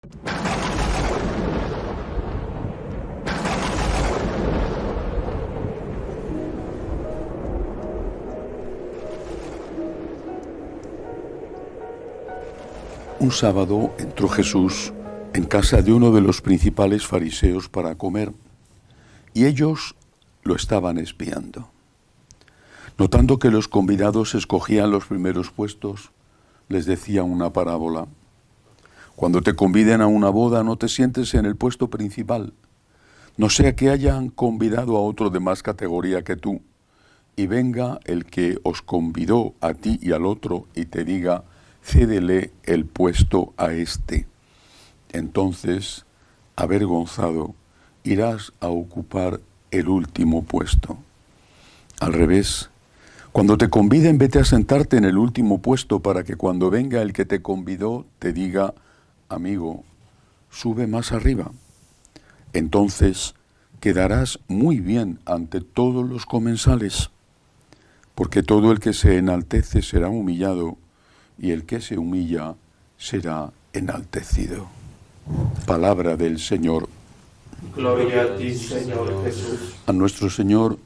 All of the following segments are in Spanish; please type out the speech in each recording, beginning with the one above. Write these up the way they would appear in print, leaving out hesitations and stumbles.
Un sábado entró Jesús en casa de uno de los principales fariseos para comer, y ellos lo estaban espiando. Notando que los convidados escogían los primeros puestos, les decía una parábola: cuando te conviden a una boda, no te sientes en el puesto principal, no sea que hayan convidado a otro de más categoría que tú, y venga el que os convidó a ti y al otro y te diga: cédele el puesto a este. Entonces, avergonzado, irás a ocupar el último puesto. Al revés, cuando te conviden, vete a sentarte en el último puesto para que cuando venga el que te convidó te diga: amigo, sube más arriba. Entonces quedarás muy bien ante todos los comensales, porque todo el que se enaltece será humillado, y el que se humilla será enaltecido. Palabra del Señor. Gloria a ti, Señor Jesús. A nuestro Señor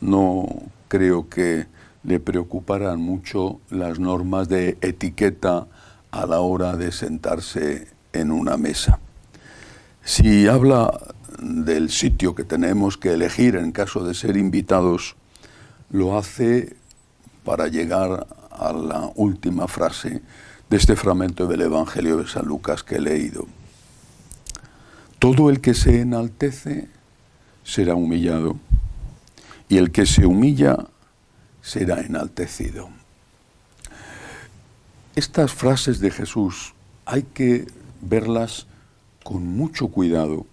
no creo que le preocuparan mucho las normas de etiqueta a la hora de sentarse en una mesa. Si habla del sitio que tenemos que elegir en caso de ser invitados, lo hace para llegar a la última frase de este fragmento del Evangelio de San Lucas que he leído. Todo el que se enaltece será humillado, y el que se humilla será enaltecido. Estas frases de Jesús hay que verlas con mucho cuidado,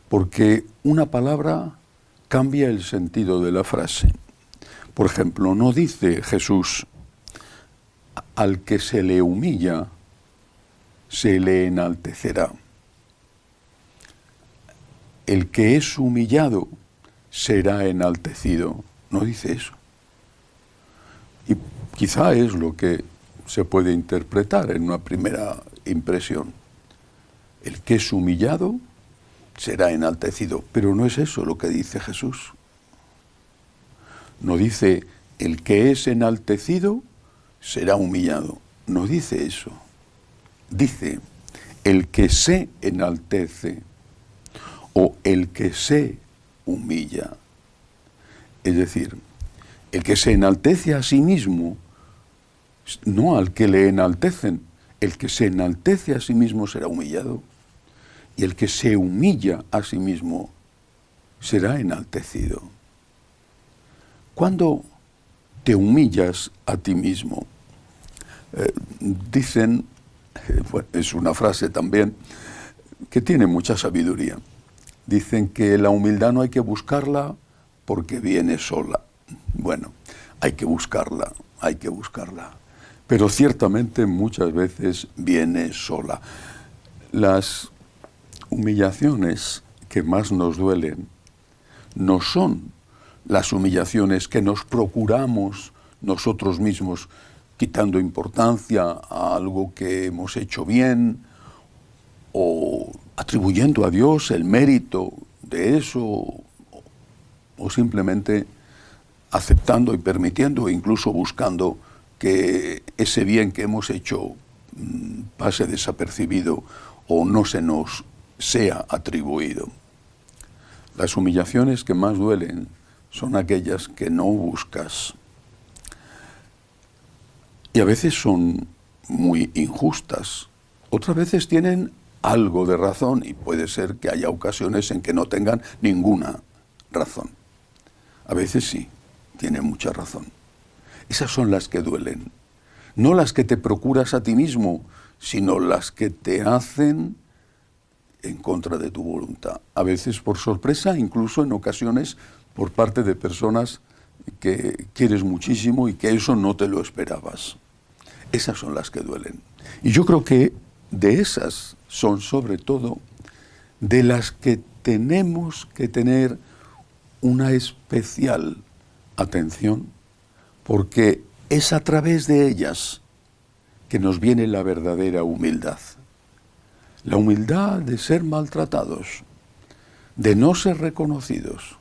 porque una palabra cambia el sentido de la frase. Por ejemplo, no dice Jesús: al que se le humilla, se le enaltecerá. El que es humillado será enaltecido. No dice eso. Y quizá es lo que se puede interpretar en una primera impresión. El que es humillado será enaltecido. Pero no es eso lo que dice Jesús. No dice: el que es enaltecido será humillado. No dice eso. Dice: el que se enaltece o el que se humilla. Es decir, el que se enaltece a sí mismo, no al que le enaltecen. El que se enaltece a sí mismo será humillado, y el que se humilla a sí mismo será enaltecido. ¿Cuándo te humillas a ti mismo? Dicen, es una frase también que tiene mucha sabiduría. Dicen que la humildad no hay que buscarla porque viene sola. Bueno, hay que buscarla. Pero ciertamente muchas veces viene sola. Las humillaciones que más nos duelen no son las humillaciones que nos procuramos nosotros mismos, quitando importancia a algo que hemos hecho bien o atribuyendo a Dios el mérito de eso, o simplemente aceptando y permitiendo e incluso buscando que ese bien que hemos hecho pase desapercibido o no se nos sea atribuido. Las humillaciones que más duelen son aquellas que no buscas. Y a veces son muy injustas. Otras veces tienen algo de razón, y puede ser que haya ocasiones en que no tengan ninguna razón. A veces sí, tienen mucha razón. Esas son las que duelen. No las que te procuras a ti mismo, sino las que te hacen en contra de tu voluntad. A veces por sorpresa, incluso en ocasiones por parte de personas que quieres muchísimo y que eso no te lo esperabas. Esas son las que duelen. Y yo creo que de esas son sobre todo de las que tenemos que tener una especial atención, porque es a través de ellas que nos viene la verdadera humildad. La humildad de ser maltratados, de no ser reconocidos.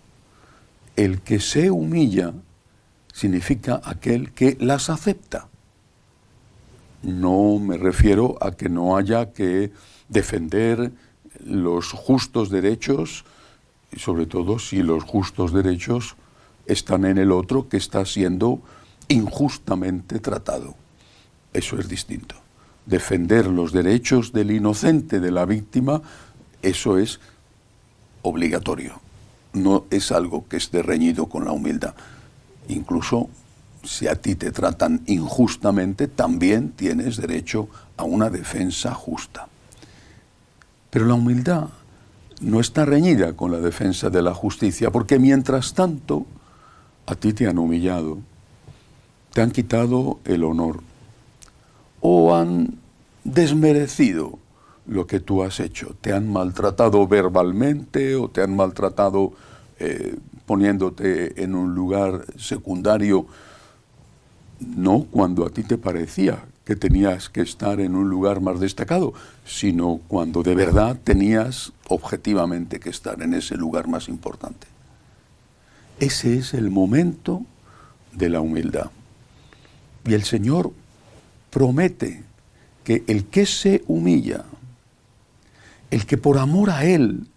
El que se humilla significa aquel que las acepta. No me refiero a que no haya que defender los justos derechos, y sobre todo si los justos derechos están en el otro que está siendo injustamente tratado. Eso es distinto. Defender los derechos del inocente, de la víctima, eso es obligatorio. No es algo que esté reñido con la humildad. Incluso si a ti te tratan injustamente, también tienes derecho a una defensa justa. Pero la humildad no está reñida con la defensa de la justicia, porque mientras tanto a ti te han humillado, te han quitado el honor o han desmerecido lo que tú has hecho. Te han maltratado verbalmente o te han maltratado poniéndote en un lugar secundario, no cuando a ti te parecía que tenías que estar en un lugar más destacado, sino cuando de verdad tenías objetivamente que estar en ese lugar más importante. Ese es el momento de la humildad. Y el Señor promete que el que se humilla, el que por amor a Él,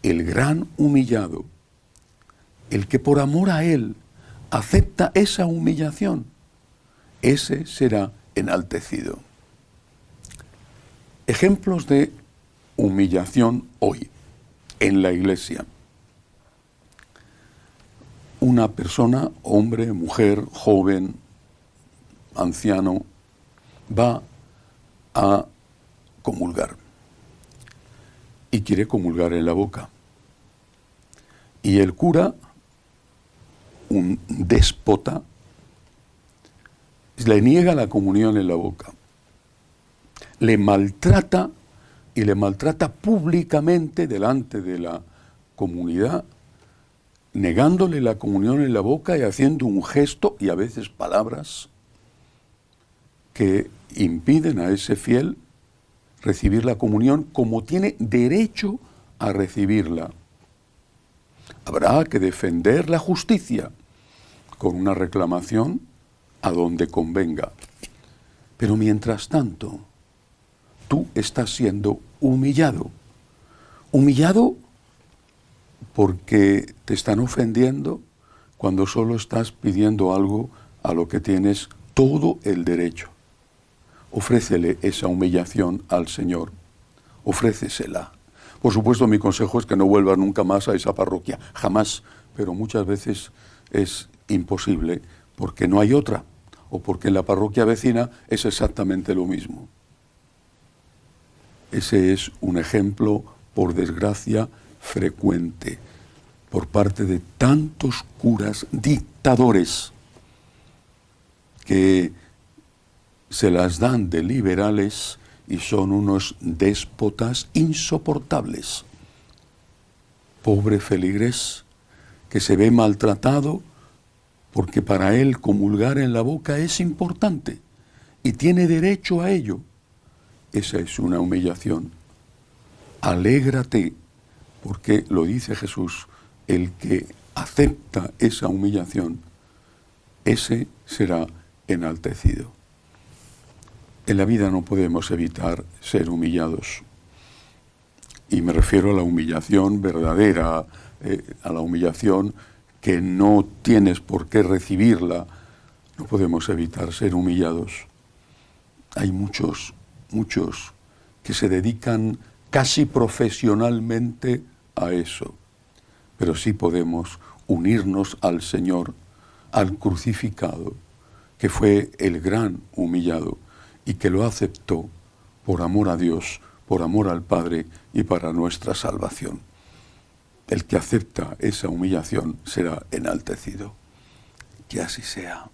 el gran humillado, el que por amor a Él acepta esa humillación, ese será enaltecido. Ejemplos de humillación hoy en la iglesia. Una persona, hombre, mujer, joven, anciano, va a comulgar y quiere comulgar en la boca. Y el cura, un déspota, le niega la comunión en la boca. Le maltrata y le maltrata públicamente delante de la comunidad, negándole la comunión en la boca y haciendo un gesto y a veces palabras que impiden a ese fiel recibir la comunión como tiene derecho a recibirla. Habrá que defender la justicia con una reclamación a donde convenga. Pero mientras tanto, tú estás siendo humillado. Humillado porque te están ofendiendo cuando solo estás pidiendo algo a lo que tienes todo el derecho. Ofrécele esa humillación al Señor. Ofrécesela. Por supuesto, mi consejo es que no vuelvas nunca más a esa parroquia. Jamás. Pero muchas veces es imposible porque no hay otra. O porque en la parroquia vecina es exactamente lo mismo. Ese es un ejemplo, por desgracia, frecuente por parte de tantos curas dictadores que se las dan de liberales y son unos déspotas insoportables. Pobre feligrés que se ve maltratado porque para él comulgar en la boca es importante y tiene derecho a ello. Esa es una humillación. Alégrate, porque lo dice Jesús, el que acepta esa humillación, ese será enaltecido. En la vida no podemos evitar ser humillados. Y me refiero a la humillación verdadera, a la humillación que no tienes por qué recibirla. No podemos evitar ser humillados. Hay muchos que se dedican casi profesionalmente a eso. Pero sí podemos unirnos al Señor, al crucificado, que fue el gran humillado y que lo aceptó por amor a Dios, por amor al Padre y para nuestra salvación. El que acepta esa humillación será enaltecido. Que así sea.